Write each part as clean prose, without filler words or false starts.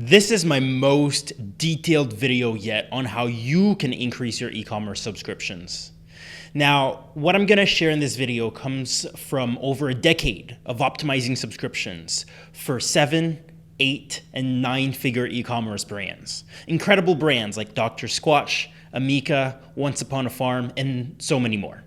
This is my most detailed video yet on how you can increase your e-commerce subscriptions. Now, what I'm going to share in this video comes from over a decade of optimizing subscriptions for 7, 8, and 9-figure e-commerce brands. Incredible brands like Dr. Squatch, Amica, Once Upon a Farm, and so many more.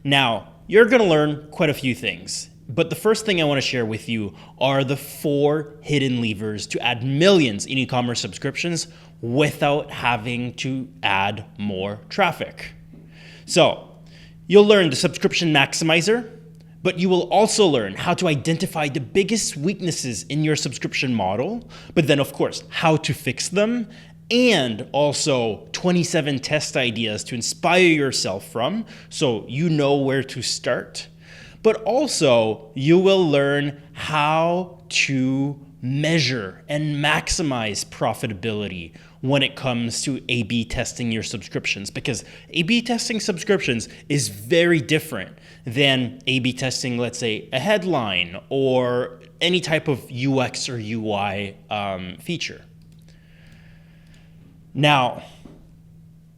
Now, you're going to learn quite a few things. But the first thing I want to share with you are the 4 hidden levers to add millions in e-commerce subscriptions without having to add more traffic. So you'll learn the subscription maximizer, but you will also learn how to identify the biggest weaknesses in your subscription model, but then of course, how to fix them, and also 27 test ideas to inspire yourself from so you know where to start. But also, you will learn how to measure and maximize profitability when it comes to A/B testing your subscriptions, because A/B testing subscriptions is very different than A/B testing, let's say, a headline or any type of UX or UI feature. Now,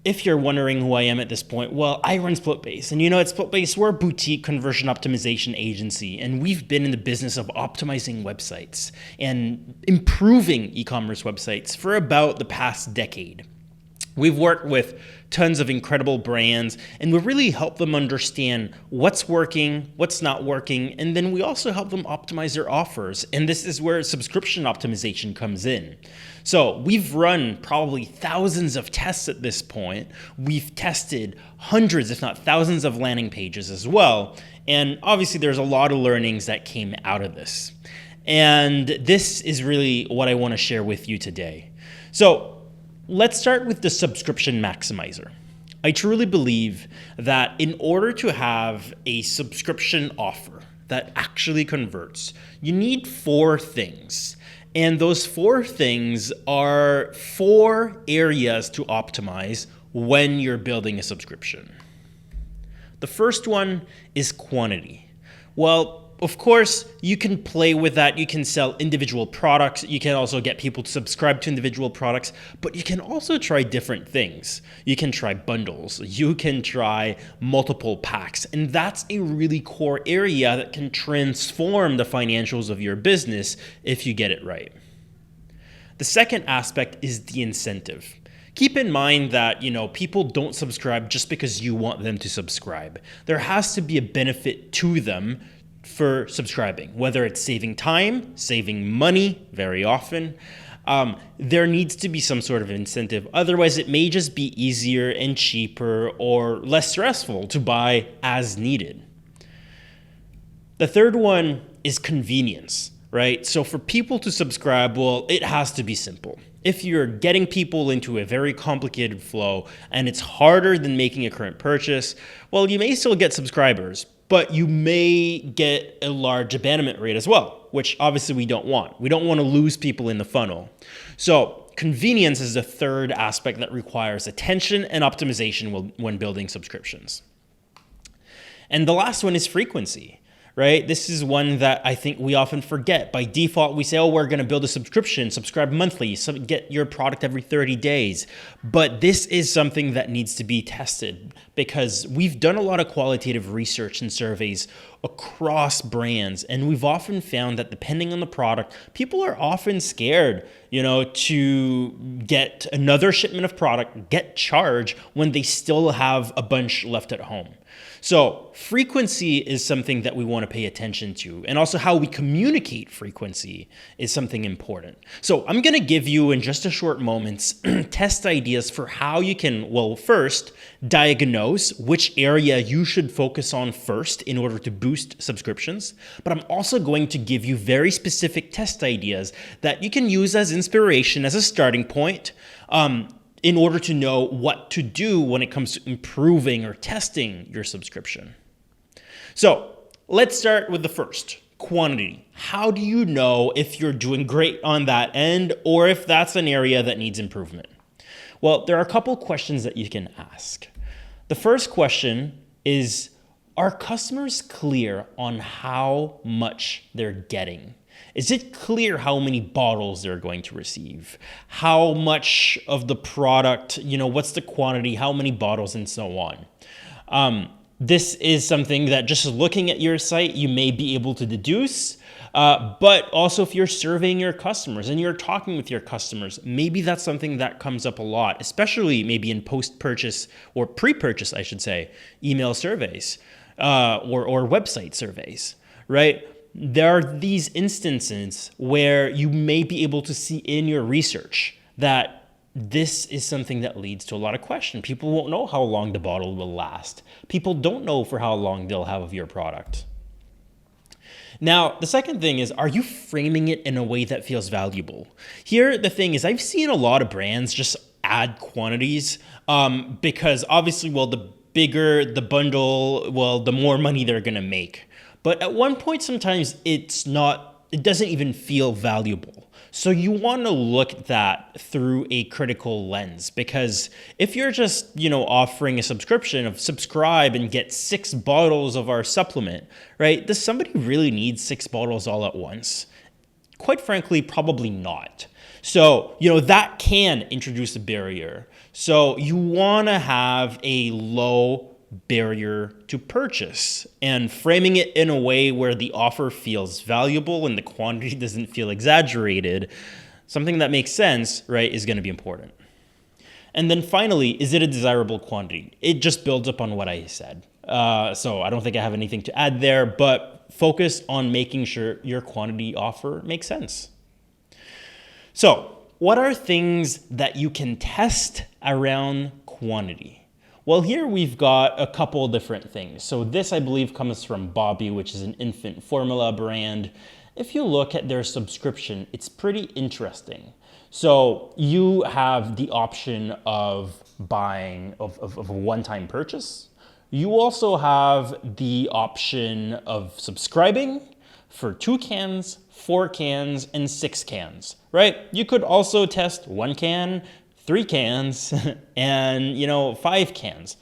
if you're wondering who I am at this point, well, I run SplitBase. And at SplitBase, we're a boutique conversion optimization agency, and we've been in the business of optimizing websites and improving e-commerce websites for about the past decade. We've worked with tons of incredible brands, and we really help them understand what's working, what's not working, and then we also help them optimize their offers. And this is where subscription optimization comes in. So we've run probably thousands of tests at this point. We've tested hundreds, if not thousands, of landing pages as well. And obviously there's a lot of learnings that came out of this. And this is really what I want to share with you today. So let's start with the subscription maximizer. I truly believe that in order to have a subscription offer that actually converts, you need 4 things. And those 4 things are 4 areas to optimize when you're building a subscription. The first one is quantity. Well, of course, you can play with that. You can sell individual products. You can also get people to subscribe to individual products, but you can also try different things. You can try bundles. You can try multiple packs. And that's a really core area that can transform the financials of your business if you get it right. The second aspect is the incentive. Keep in mind that, people don't subscribe just because you want them to subscribe. There has to be a benefit to them for subscribing, whether it's saving time, saving money very often. There needs to be some sort of incentive. Otherwise, it may just be easier and cheaper or less stressful to buy as needed. The third one is convenience, right? So for people to subscribe, well, it has to be simple. If you're getting people into a very complicated flow and it's harder than making a current purchase, well, you may still get subscribers, but you may get a large abandonment rate as well, which obviously we don't want. We don't want to lose people in the funnel. So convenience is the third aspect that requires attention and optimization when building subscriptions. And the last one is frequency, right? This is one that I think we often forget. By default, we say, we're going to build a subscription, subscribe monthly, get your product every 30 days. But this is something that needs to be tested because we've done a lot of qualitative research and surveys across brands. And we've often found that depending on the product, people are often scared, to get another shipment of product, get charged when they still have a bunch left at home. So frequency is something that we want to pay attention to, and also how we communicate frequency is something important. So I'm going to give you in just a short moments test ideas for how you can, first diagnose which area you should focus on first in order to boost subscriptions. But I'm also going to give you very specific test ideas that you can use as inspiration, as a starting point, in order to know what to do when it comes to improving or testing your subscription. So let's start with the first, quantity. How do you know if you're doing great on that end or if that's an area that needs improvement? Well, there are a couple questions that you can ask. The first question is, are customers clear on how much they're getting? Is it clear how many bottles they're going to receive? How much of the product, what's the quantity, how many bottles, and so on. This is something that just looking at your site, you may be able to deduce. But also if you're surveying your customers and you're talking with your customers, maybe that's something that comes up a lot, especially maybe in post-purchase or pre-purchase, I should say, email surveys or website surveys, right? There are these instances where you may be able to see in your research that this is something that leads to a lot of question. People won't know how long the bottle will last. People don't know for how long they'll have of your product. Now, the second thing is, are you framing it in a way that feels valuable? Here, the thing is, I've seen a lot of brands just add quantities because obviously, the bigger the bundle, the more money they're going to make. But at one point, sometimes it doesn't even feel valuable. So you want to look at that through a critical lens, because if you're just, offering a subscription of subscribe and get 6 bottles of our supplement, right? Does somebody really need 6 bottles all at once? Quite frankly, probably not. So, that can introduce a barrier. So you want to have a low barrier to purchase and framing it in a way where the offer feels valuable and the quantity doesn't feel exaggerated, something that makes sense, right, is going to be important. And then finally, is it a desirable quantity? It just builds upon what I said. So I don't think I have anything to add there, but focus on making sure your quantity offer makes sense. So what are things that you can test around quantity? Well, here we've got a couple different things. So this, I believe, comes from Bobby, which is an infant formula brand. If you look at their subscription, it's pretty interesting. So you have the option of buying of a one-time purchase. You also have the option of subscribing for 2 cans, 4 cans, and 6 cans, right? You could also test 1 can, 3 cans, and 5 cans.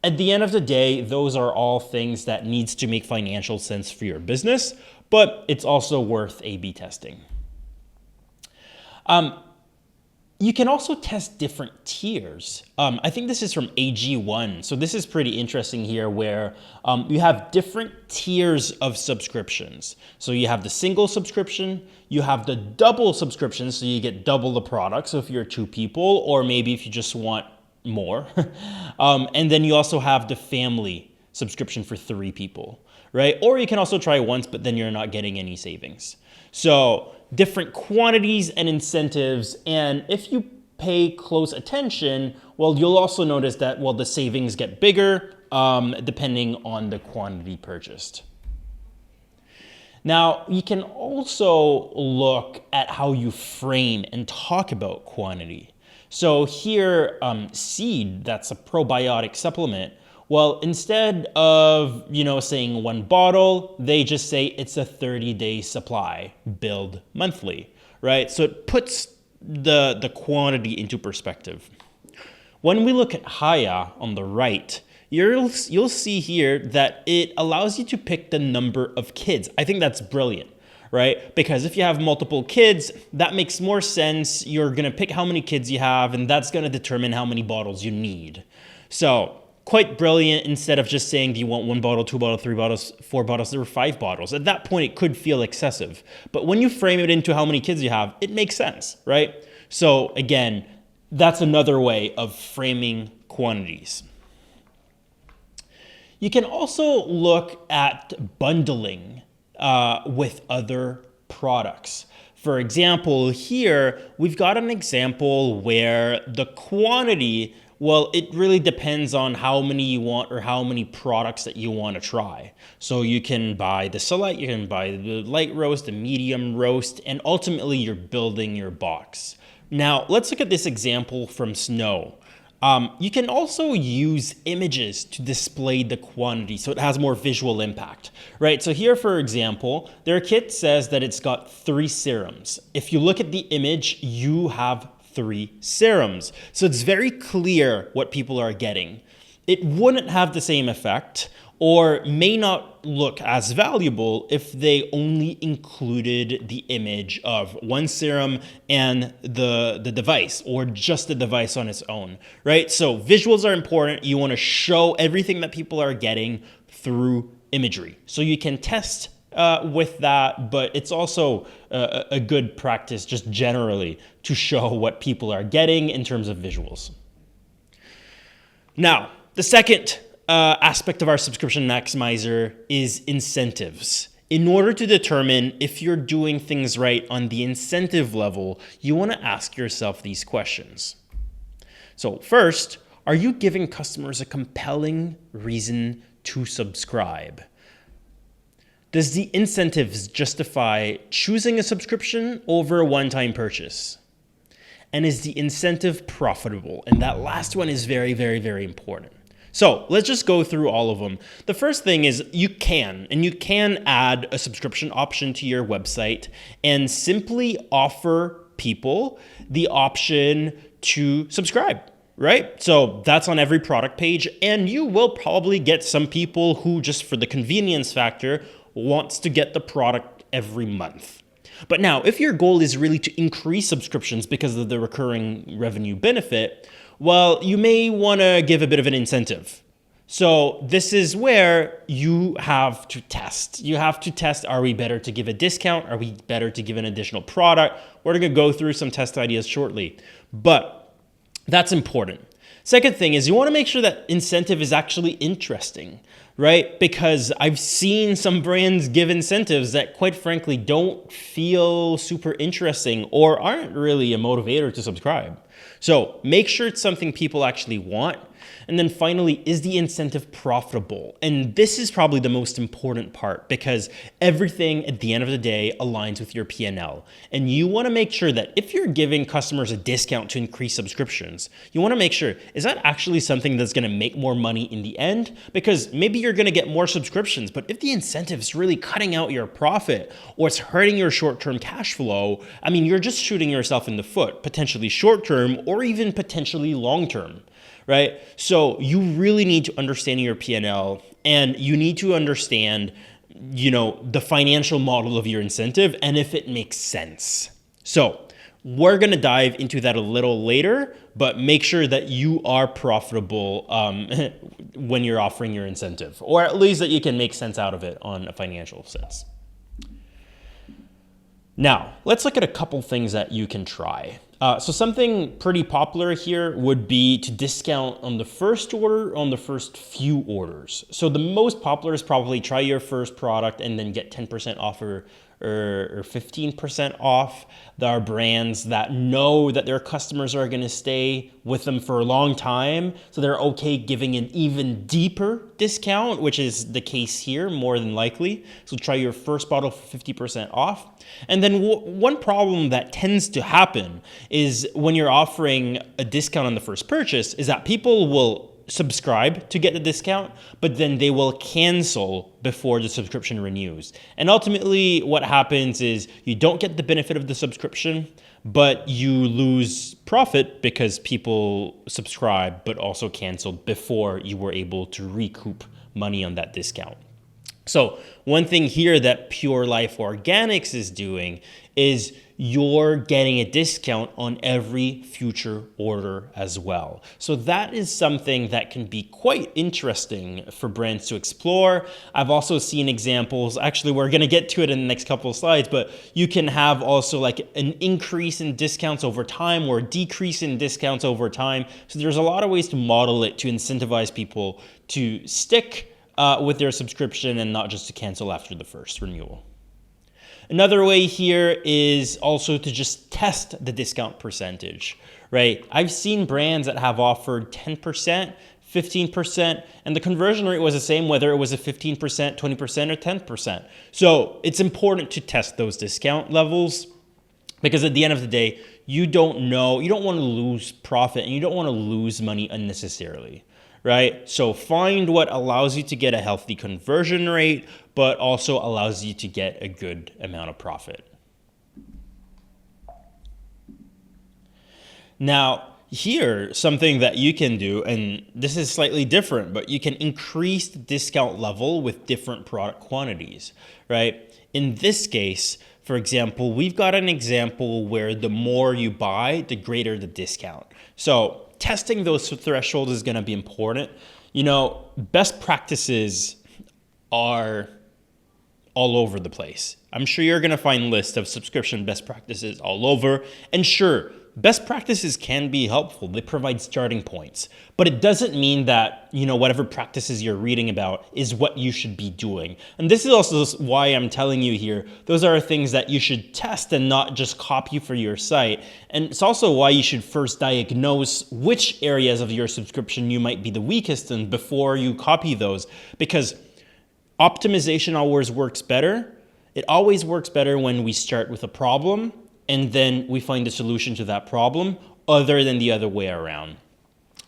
At the end of the day, those are all things that needs to make financial sense for your business, but it's also worth A/B testing. You can also test different tiers. I think this is from AG1. So this is pretty interesting here where you have different tiers of subscriptions. So you have the single subscription, you have the double subscription, so you get double the product. So if you're 2 people, or maybe if you just want more. And then you also have the family subscription for 3 people, right? Or you can also try once, but then you're not getting any savings. So different quantities and incentives. And if you pay close attention, you'll also notice that, the savings get bigger depending on the quantity purchased. Now, you can also look at how you frame and talk about quantity. So here, Seed, that's a probiotic supplement. Instead of, saying 1 bottle, they just say it's a 30-day supply, billed monthly, right? So it puts the quantity into perspective. When we look at Haya on the right, you'll see here that it allows you to pick the number of kids. I think that's brilliant, right? Because if you have multiple kids, that makes more sense. You're going to pick how many kids you have, and that's going to determine how many bottles you need. So quite brilliant. Instead of just saying, do you want 1 bottle, 2 bottles, 3 bottles, 4 bottles, there were 5 bottles. At that point, it could feel excessive. But when you frame it into how many kids you have, it makes sense, right? So again, that's another way of framing quantities. You can also look at bundling with other products. For example, here, we've got an example where the quantity, it really depends on how many you want or how many products that you want to try. So you can buy the select, you can buy the light roast, the medium roast, and ultimately you're building your box. Now, let's look at this example from Snow. You can also use images to display the quantity so it has more visual impact, right? So here, for example, their kit says that it's got 3 serums. If you look at the image, you have 3 serums. So it's very clear what people are getting. it wouldn't have the same effect or may not look as valuable if they only included the image of one serum and the device, or just the device on its own, right? So visuals are important. You want to show everything that people are getting through imagery. So you can test with that, but it's also a good practice just generally to show what people are getting in terms of visuals. Now, the second aspect of our subscription maximizer is incentives. In order to determine if you're doing things right on the incentive level, you want to ask yourself these questions. So first, are you giving customers a compelling reason to subscribe? Does the incentives justify choosing a subscription over a one-time purchase? And is the incentive profitable? And that last one is very, very, very important. So let's just go through all of them. The first thing is you can add a subscription option to your website and simply offer people the option to subscribe, right? So that's on every product page, and you will probably get some people who, just for the convenience factor, wants to get the product every month. But now, if your goal is really to increase subscriptions because of the recurring revenue benefit, well, you may want to give a bit of an incentive. So this is where you have to test. You have to test, are we better to give a discount? Are we better to give an additional product? We're going to go through some test ideas shortly, but that's important. Second thing is you want to make sure that incentive is actually interesting, right? Because I've seen some brands give incentives that, quite frankly, don't feel super interesting or aren't really a motivator to subscribe. So make sure it's something people actually want. And then finally, is the incentive profitable? And this is probably the most important part, because everything at the end of the day aligns with your P&L. And you want to make sure that if you're giving customers a discount to increase subscriptions, you want to make sure, is that actually something that's going to make more money in the end? Because maybe you're going to get more subscriptions, but if the incentive is really cutting out your profit or it's hurting your short-term cash flow, I mean, you're just shooting yourself in the foot, potentially short-term or even potentially long-term. Right? So you really need to understand your P&L, and you need to understand, the financial model of your incentive and if it makes sense. So we're going to dive into that a little later, but make sure that you are profitable when you're offering your incentive, or at least that you can make sense out of it on a financial sense. Now, let's look at a couple things that you can try. So something pretty popular here would be to discount on the first order, on the first few orders. So the most popular is probably try your first product and then get 10% off or 15% off. There are brands that know that their customers are going to stay with them for a long time, so they're okay giving an even deeper discount, which is the case here more than likely. So try your first bottle for 50% off. And then one problem that tends to happen is when you're offering a discount on the first purchase is that people will subscribe to get the discount, but then they will cancel before the subscription renews. And ultimately what happens is you don't get the benefit of the subscription, but you lose profit because people subscribe but also canceled before you were able to recoup money on that discount. So one thing here that Pure Life Organics is doing is you're getting a discount on every future order as well. So that is something that can be quite interesting for brands to explore. I've also seen examples, actually we're going to get to it in the next couple of slides, but you can have also like an increase in discounts over time or a decrease in discounts over time. So there's a lot of ways to model it to incentivize people to stick with their subscription and not just to cancel after the first renewal. Another way here is also to just test the discount percentage, right? I've seen brands that have offered 10%, 15%, and the conversion rate was the same whether it was a 15%, 20%, or 10%. So it's important to test those discount levels, because at the end of the day, you don't want to lose profit and you don't want to lose money unnecessarily. Right? So find what allows you to get a healthy conversion rate, but also allows you to get a good amount of profit. Now, here, something that you can do, and this is slightly different, but you can increase the discount level with different product quantities, right? In this case, for example, we've got an example where the more you buy, the greater the discount. So testing those thresholds is going to be important. Best practices are all over the place. I'm sure you're going to find lists of subscription best practices all over. And sure, best practices can be helpful. They provide starting points, but it doesn't mean that, whatever practices you're reading about is what you should be doing. And this is also why I'm telling you here, those are things that you should test and not just copy for your site. And it's also why you should first diagnose which areas of your subscription you might be the weakest in before you copy those, because optimization always works better. It always works better when we start with a problem and then we find a solution to that problem, other than the other way around.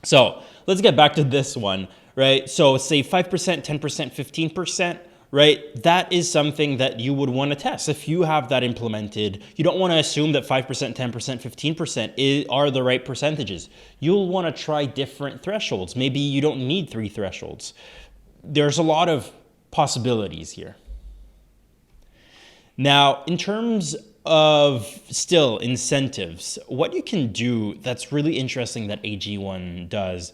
So let's get back to this one, right? So say 5%, 10%, 15%, right? That is something that you would want to test. If you have that implemented, you don't want to assume that 5%, 10%, 15% are the right percentages. You'll want to try different thresholds. Maybe you don't need 3 thresholds. There's a lot of possibilities here. Now, in terms of still incentives, what you can do that's really interesting that AG1 does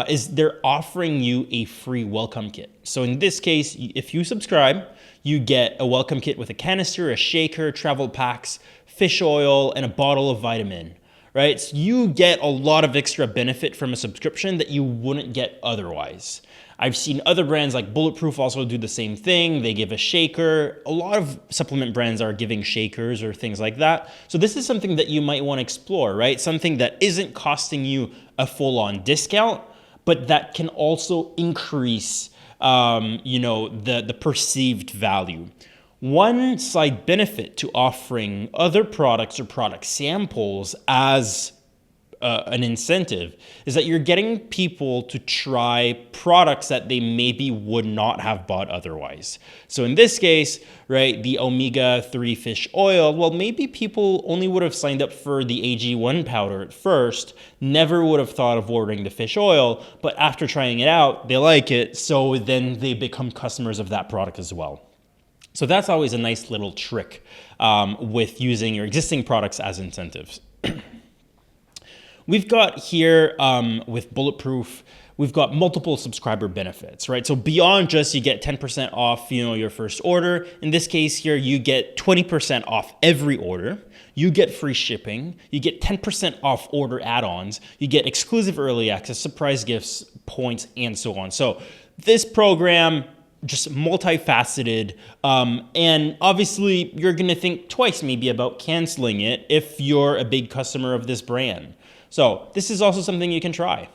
is they're offering you a free welcome kit. So in this case, if you subscribe, you get a welcome kit with a canister, a shaker, travel packs, fish oil, and a bottle of vitamin, right? So you get a lot of extra benefit from a subscription that you wouldn't get otherwise. I've seen other brands like Bulletproof also do the same thing. They give a shaker. A lot of supplement brands are giving shakers or things like that. So this is something that you might want to explore, right? Something that isn't costing you a full-on discount, but that can also increase, the perceived value. One side benefit to offering other products or product samples as an incentive is that you're getting people to try products that they would not have bought otherwise. So in this case, right, the omega-3 fish oil, well, maybe people only would have signed up for the AG1 powder at first, never would have thought of ordering the fish oil, but after trying it out, they like it, so then they become customers of that product as well. So that's always a nice little trick with using your existing products as incentives. We've got here with Bulletproof, we've got multiple subscriber benefits, right? So beyond just you get 10% off, your first order. In this case here, you get 20% off every order. You get free shipping. You get 10% off order add-ons. You get exclusive early access, surprise gifts, points, and so on. So this program, just multifaceted, and obviously you're going to think twice maybe about canceling it if you're a big customer of this brand. So this is also something you can try.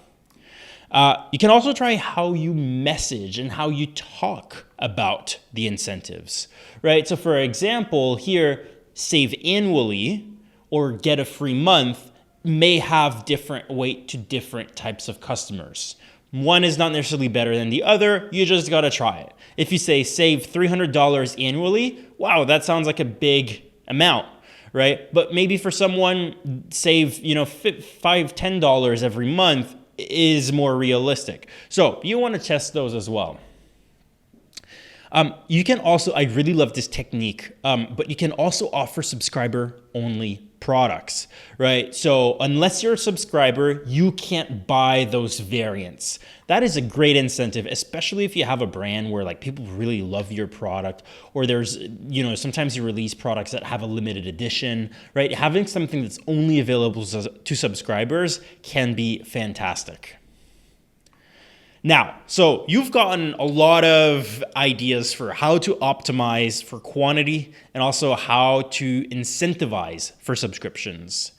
You can also try how you message and how you talk about the incentives, right? So for example, here, save annually or get a free month may have different weight to different types of customers. One is not necessarily better than the other. You just got to try it. If you say save $300 annually, wow, that sounds like a big amount, right? But maybe for someone, save $5, $10 every month is more realistic. So you want to test those as well. You can also, I really love this technique, but you can also offer subscriber-only products, right? So unless you're a subscriber, you can't buy those variants. That is a great incentive, especially if you have a brand where people really love your product, or there's, sometimes you release products that have a limited edition, right? Having something that's only available to subscribers can be fantastic. Now, so you've gotten a lot of ideas for how to optimize for quantity and also how to incentivize for subscriptions.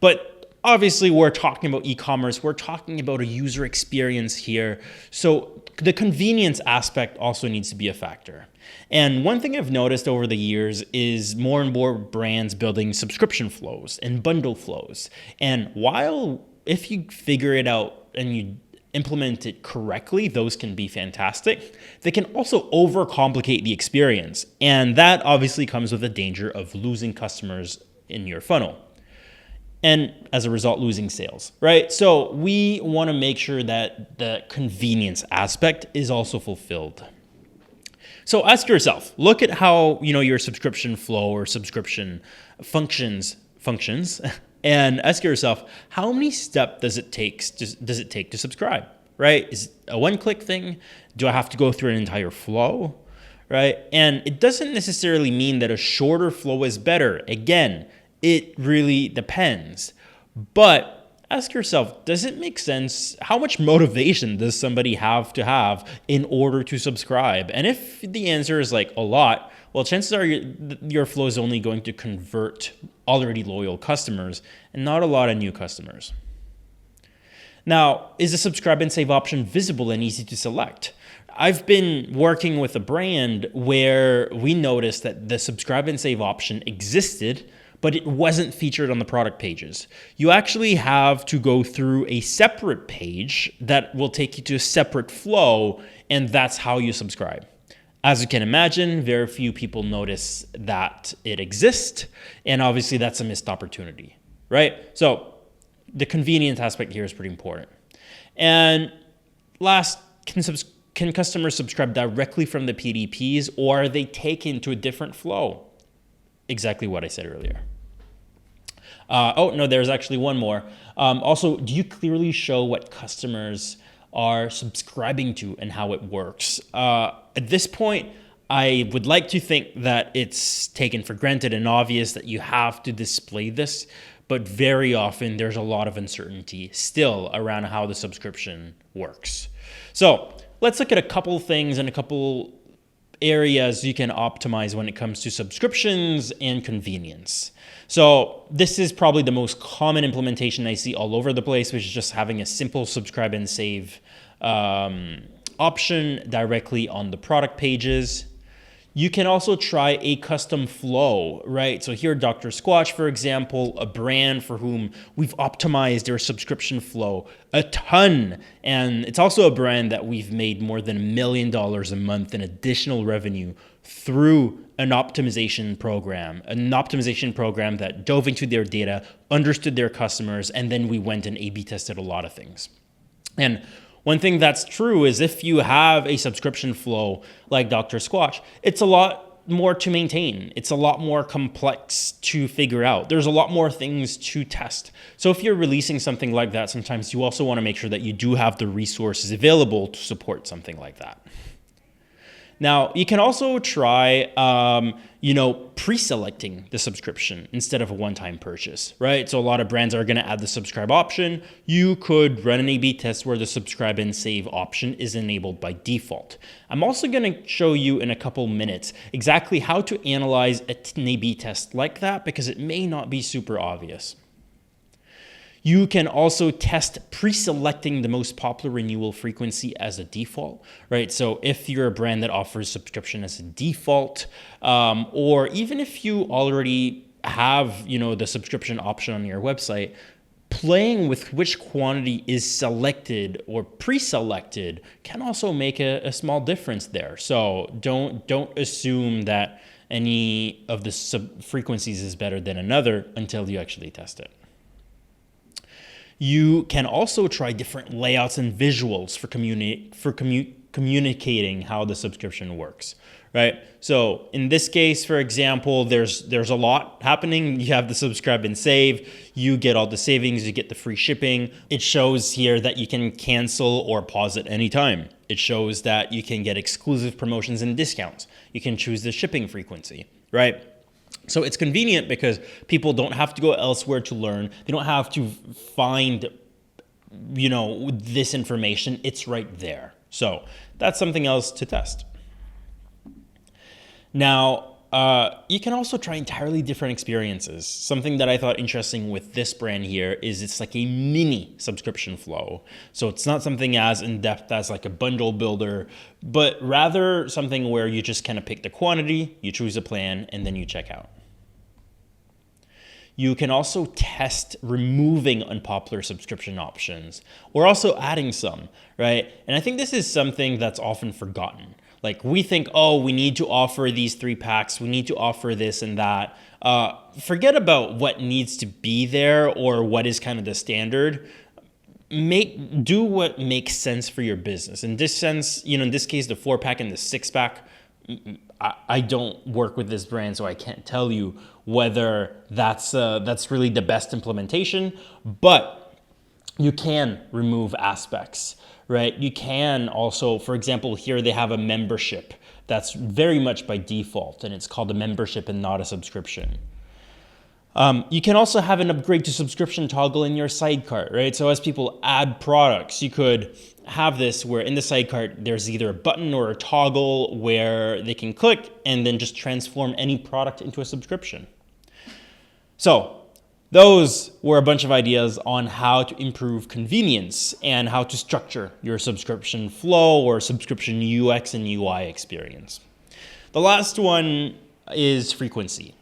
But obviously, we're talking about e-commerce. We're talking about a user experience here. So the convenience aspect also needs to be a factor. And one thing I've noticed over the years is more and more brands building subscription flows and bundle flows. And if you figure it out and you implement it correctly, those can be fantastic. They can also overcomplicate the experience. And that obviously comes with the danger of losing customers in your funnel. and as a result, losing sales, right? So we want to make sure that the convenience aspect is also fulfilled. So ask yourself, look at how, your subscription flow or subscription functions, and ask yourself, how many steps does it take to subscribe, right? Is it a one-click thing? Do I have to go through an entire flow, right? And it doesn't necessarily mean that a shorter flow is better. Again, it really depends. But ask yourself, does it make sense? How much motivation does somebody have to have in order to subscribe? And if the answer is like a lot, well, chances are your flow is only going to convert already loyal customers and not a lot of new customers. Now, is the subscribe and save option visible and easy to select? I've been working with a brand where we noticed that the subscribe and save option existed, but it wasn't featured on the product pages. You actually have to go through a separate page that will take you to a separate flow, and that's how you subscribe. As you can imagine, very few people notice that it exists, and obviously that's a missed opportunity, right? So the convenience aspect here is pretty important. And last, can customers subscribe directly from the PDPs, or are they taken to a different flow? Exactly what I said earlier. There's actually one more. Also, do you clearly show what customers are subscribing to and how it works? At this point, I would like to think that it's taken for granted and obvious that you have to display this, but very often there's a lot of uncertainty still around how the subscription works. So let's look at a couple things and a couple areas you can optimize when it comes to subscriptions and convenience. So this is probably the most common implementation I see all over the place, which is just having a simple subscribe and save option directly on the product pages. You can also try a custom flow, right? So here, Dr. Squatch, for example, a brand for whom we've optimized their subscription flow a ton. And it's also a brand that we've made more than $1 million a month in additional revenue through an optimization program that dove into their data, understood their customers, and then we went and A/B tested a lot of things. And one thing that's true is if you have a subscription flow like Dr. Squatch, it's a lot more to maintain. It's a lot more complex to figure out. There's a lot more things to test. So if you're releasing something like that, sometimes you also want to make sure that you do have the resources available to support something like that. Now, you can also try, pre-selecting the subscription instead of a one-time purchase, right? So a lot of brands are going to add the subscribe option. You could run an A/B test where the subscribe and save option is enabled by default. I'm also going to show you in a couple minutes exactly how to analyze an A/B test like that, because it may not be super obvious. You can also test pre-selecting the most popular renewal frequency as a default, right? So if you're a brand that offers subscription as a default, or even if you already have, the subscription option on your website, playing with which quantity is selected or pre-selected can also make a small difference there. So don't assume that any of the frequencies is better than another until you actually test it. You can also try different layouts and visuals for communicating how the subscription works, right? So in this case, for example, there's a lot happening. You have the subscribe and save. You get all the savings. You get the free shipping. It shows here that you can cancel or pause at any time. It shows that you can get exclusive promotions and discounts. You can choose the shipping frequency, right? So it's convenient because people don't have to go elsewhere to learn. They don't have to find, this information. It's right there. So that's something else to test. Now, you can also try entirely different experiences. Something that I thought interesting with this brand here is it's like a mini subscription flow. So it's not something as in-depth as like a bundle builder, but rather something where you just kind of pick the quantity, you choose a plan, and then you check out. You can also test removing unpopular subscription options or also adding some, right? And I think this is something that's often forgotten. Like we think, we need to offer these 3 packs. We need to offer this and that. Forget about what needs to be there or what is kind of the standard. Do what makes sense for your business. In this sense, in this case, the 4-pack and the 6-pack, I don't work with this brand, so I can't tell you whether that's really the best implementation, but you can remove aspects, right? You can also, for example, here they have a membership that's very much by default, and it's called a membership and not a subscription. You can also have an upgrade to subscription toggle in your sidecar, right? So as people add products, you could have this where in the sidecar, there's either a button or a toggle where they can click and then just transform any product into a subscription. So those were a bunch of ideas on how to improve convenience and how to structure your subscription flow or subscription UX and UI experience. The last one is frequency.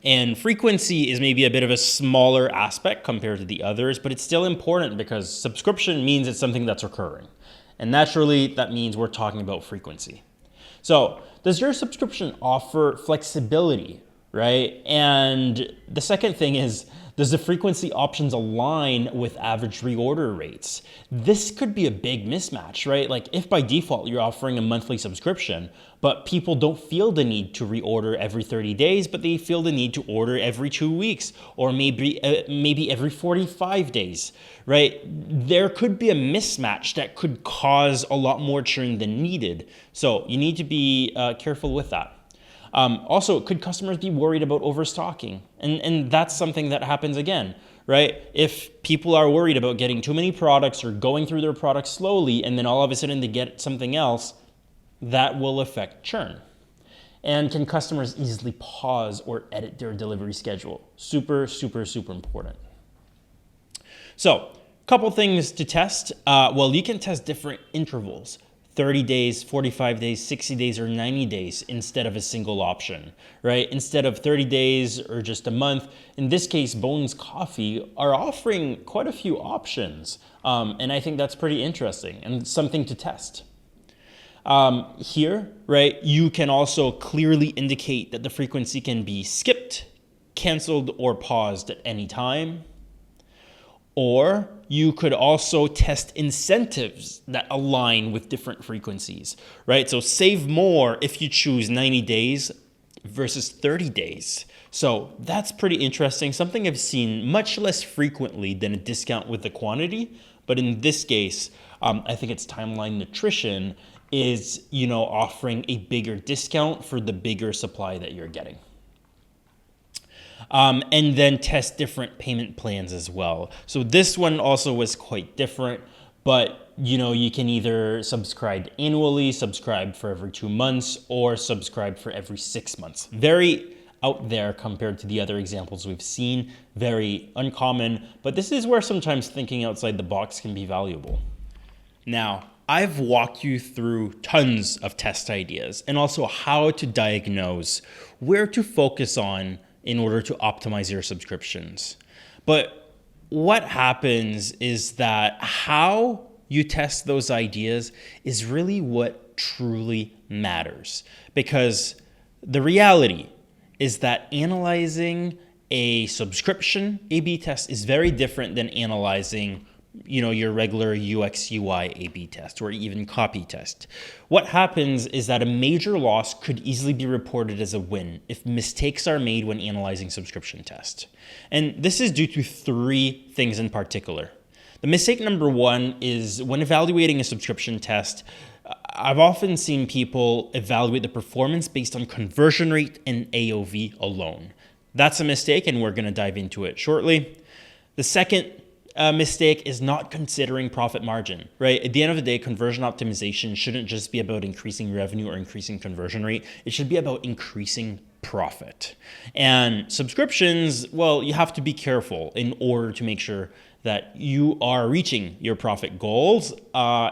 And frequency is maybe a bit of a smaller aspect compared to the others, but it's still important because subscription means it's something that's recurring. And naturally, that means we're talking about frequency. So does your subscription offer flexibility, right? And the second thing is, does the frequency options align with average reorder rates? This could be a big mismatch, right? Like if by default you're offering a monthly subscription, but people don't feel the need to reorder every 30 days, but they feel the need to order every 2 weeks or maybe every 45 days, right? There could be a mismatch that could cause a lot more churn than needed. So you need to be careful with that. Also, could customers be worried about overstocking? And that's something that happens again, right? If people are worried about getting too many products or going through their products slowly, and then all of a sudden they get something else, that will affect churn. And can customers easily pause or edit their delivery schedule? Super, super, super important. So, a couple things to test. Well, you can test different intervals. 30 days, 45 days, 60 days, or 90 days instead of a single option, right? Instead of 30 days or just a month, in this case, Bones Coffee are offering quite a few options. And I think that's pretty interesting and something to test. Here, right, you can also clearly indicate that the frequency can be skipped, canceled, or paused at any time. Or you could also test incentives that align with different frequencies, right? So save more if you choose 90 days versus 30 days. So that's pretty interesting. Something I've seen much less frequently than a discount with the quantity. But in this case, I think it's Timeline Nutrition is, offering a bigger discount for the bigger supply that you're getting. And then test different payment plans as well. So this one also was quite different, but you can either subscribe annually, subscribe for every 2 months, or subscribe for every 6 months. Very out there compared to the other examples we've seen, very uncommon, but this is where sometimes thinking outside the box can be valuable. Now, I've walked you through tons of test ideas and also how to diagnose where to focus on in order to optimize your subscriptions. But what happens is that how you test those ideas is really what truly matters. Because the reality is that analyzing a subscription A/B test is very different than analyzing your regular UX UI A/B test or even copy test. What happens is that a major loss could easily be reported as a win if mistakes are made when analyzing subscription tests. And this is due to 3 things in particular. The mistake number 1 is when evaluating a subscription test, I've often seen people evaluate the performance based on conversion rate and AOV alone. That's a mistake, and we're going to dive into it shortly. The second mistake is not considering profit margin, right? At the end of the day, conversion optimization shouldn't just be about increasing revenue or increasing conversion rate. It should be about increasing profit. And subscriptions, well, you have to be careful in order to make sure that you are reaching your profit goals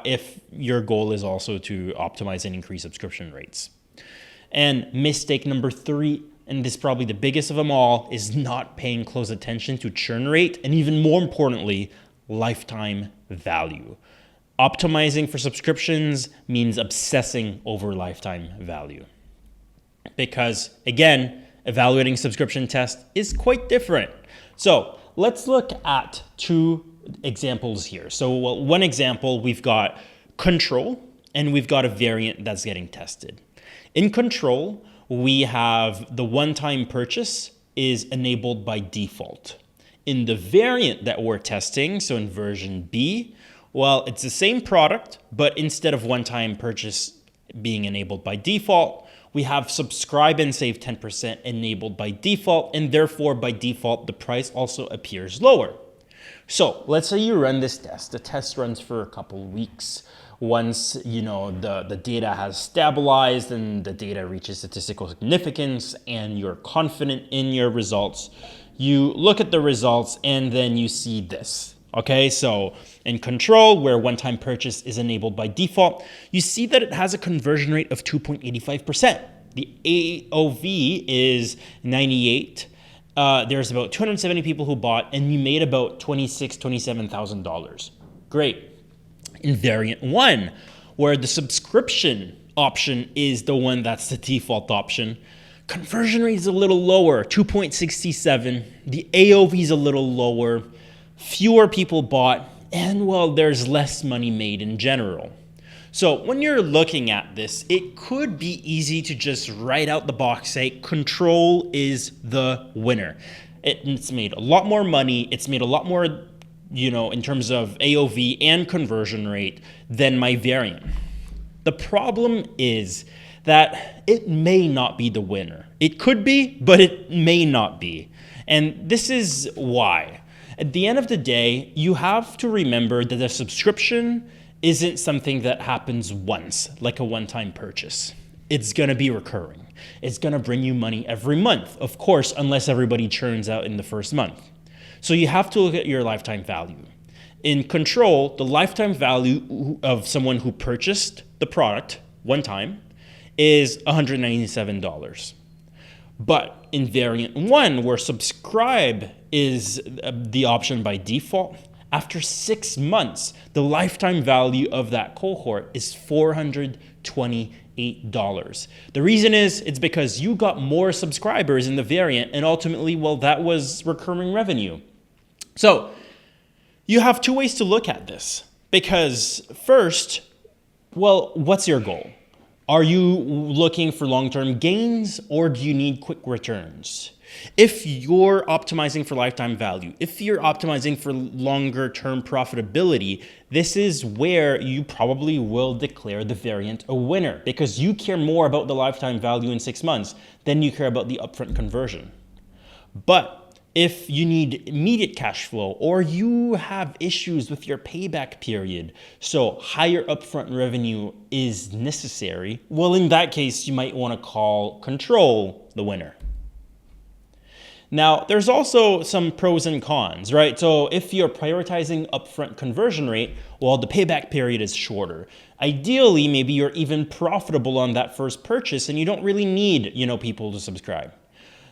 if your goal is also to optimize and increase subscription rates. And mistake number 3, and this is probably the biggest of them all, is not paying close attention to churn rate and even more importantly, lifetime value. Optimizing for subscriptions means obsessing over lifetime value. Because again, evaluating subscription test is quite different. So let's look at two examples here. So one example, we've got control and we've got a variant that's getting tested. In control, we have the one-time purchase is enabled by default. In the variant that we're testing, so in version B, well, it's the same product, but instead of one-time purchase being enabled by default, we have subscribe and save 10% enabled by default, and therefore by default, the price also appears lower. So let's say you run this test. The test runs for a couple of weeks. Once the data has stabilized and the data reaches statistical significance and you're confident in your results, you look at the results and then you see this. Okay, so in control, where one-time purchase is enabled by default, you see that it has a conversion rate of 2.85%. The AOV is 98. There's about 270 people who bought, and you made about $27,000. Great. In variant 1, where the subscription option is the one that's the default option, conversion rate is a little lower, 2.67. The AOV is a little lower. Fewer people bought, and well, there's less money made in general. So when you're looking at this, it could be easy to just write out the box, say control is the winner. It's made a lot more money. It's made a lot more, in terms of AOV and conversion rate than my variant. The problem is that it may not be the winner. It could be, but it may not be. And this is why. At the end of the day, you have to remember that a subscription isn't something that happens once, like a one-time purchase. It's going to be recurring. It's going to bring you money every month, of course, unless everybody churns out in the first month. So you have to look at your lifetime value. In control, the lifetime value of someone who purchased the product one time is $197. But in variant 1, where subscribe is the option by default, after 6 months, the lifetime value of that cohort is $428. The reason is it's because you got more subscribers in the variant, and ultimately, well, that was recurring revenue. So you have two ways to look at this, because first, well, what's your goal? Are you looking for long-term gains, or do you need quick returns? If you're optimizing for lifetime value, if you're optimizing for longer-term profitability, this is where you probably will declare the variant a winner, because you care more about the lifetime value in 6 months than you care about the upfront conversion. But if you need immediate cash flow, or you have issues with your payback period, so higher upfront revenue is necessary, well, in that case, you might want to call control the winner. Now, there's also some pros and cons, right? So if you're prioritizing upfront conversion rate, well, the payback period is shorter. Ideally, maybe you're even profitable on that first purchase and you don't really need, people to subscribe.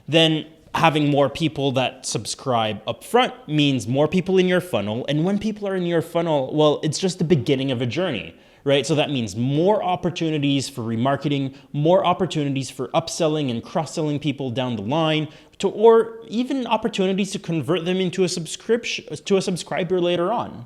Then having more people that subscribe upfront means more people in your funnel. And when people are in your funnel, well, it's just the beginning of a journey, right? So that means more opportunities for remarketing, more opportunities for upselling and cross-selling people down the line, or even opportunities to convert them into a subscriber later on,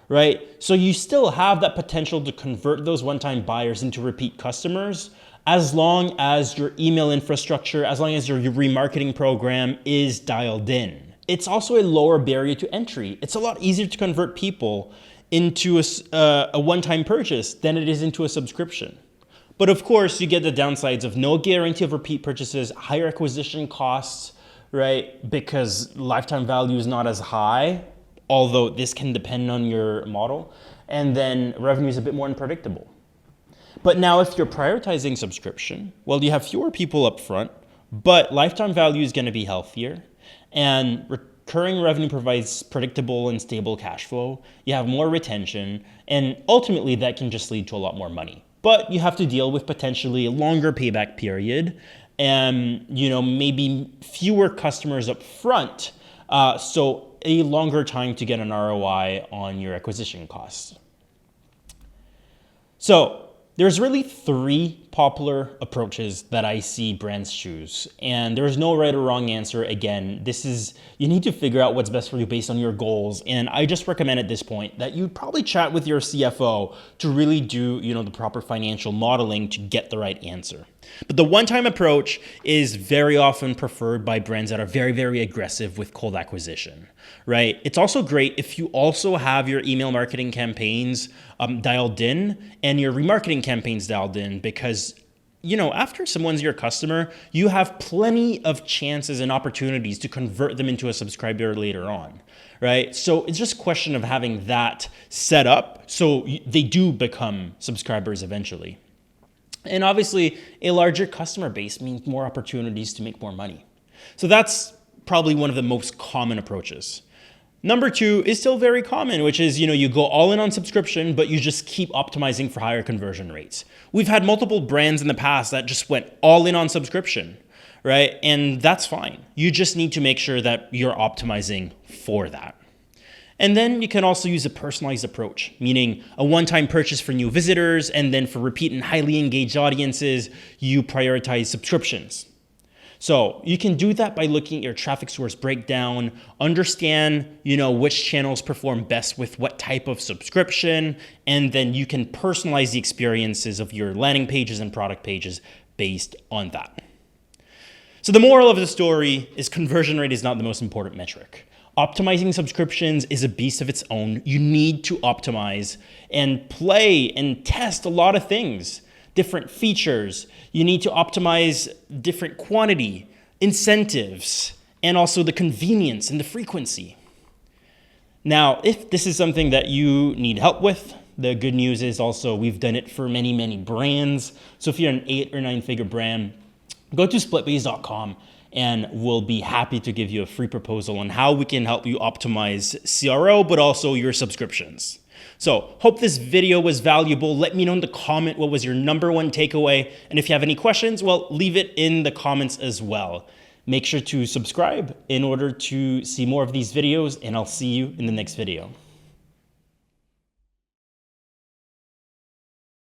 right? So you still have that potential to convert those one-time buyers into repeat customers, as long as your email infrastructure, as long as your remarketing program is dialed in. It's also a lower barrier to entry. It's a lot easier to convert people into a one-time purchase than it is into a subscription. But of course, you get the downsides of no guarantee of repeat purchases, higher acquisition costs, right? Because lifetime value is not as high, although this can depend on your model. And then revenue is a bit more unpredictable. But now if you're prioritizing subscription, well, you have fewer people up front, but lifetime value is going to be healthier, and recurring revenue provides predictable and stable cash flow. You have more retention, and ultimately that can just lead to a lot more money. But you have to deal with potentially a longer payback period and, maybe fewer customers up front, so a longer time to get an ROI on your acquisition costs. So There's really three popular approaches that I see brands choose, and there's no right or wrong answer. Again, you need to figure out what's best for you based on your goals, and I just recommend at this point that you probably chat with your CFO to really do, the proper financial modeling to get the right answer. But the one-time approach is very often preferred by brands that are very, very aggressive with cold acquisition, right? It's also great if you also have your email marketing campaigns dialed in and your remarketing campaigns dialed in, because after someone's your customer, you have plenty of chances and opportunities to convert them into a subscriber later on, right? So it's just a question of having that set up so they do become subscribers eventually. And obviously, a larger customer base means more opportunities to make more money. So that's probably one of the most common approaches. Number two is still very common, which is, you go all in on subscription, but you just keep optimizing for higher conversion rates. We've had multiple brands in the past that just went all in on subscription, right? And that's fine. You just need to make sure that you're optimizing for that. And then you can also use a personalized approach, meaning a one-time purchase for new visitors, and then for repeat and highly engaged audiences, you prioritize subscriptions. So you can do that by looking at your traffic source breakdown, understand, which channels perform best with what type of subscription, and then you can personalize the experiences of your landing pages and product pages based on that. So the moral of the story is conversion rate is not the most important metric. Optimizing subscriptions is a beast of its own. You need to optimize and play and test a lot of things, different features. You need to optimize different quantity, incentives, and also the convenience and the frequency. Now, if this is something that you need help with, the good news is also we've done it for many, many brands. So if you're an 8 or 9-figure brand, go to splitbase.com. And we'll be happy to give you a free proposal on how we can help you optimize CRO, but also your subscriptions. So hope this video was valuable. Let me know in the comment what was your number one takeaway. And if you have any questions, well, leave it in the comments as well. Make sure to subscribe in order to see more of these videos, and I'll see you in the next video.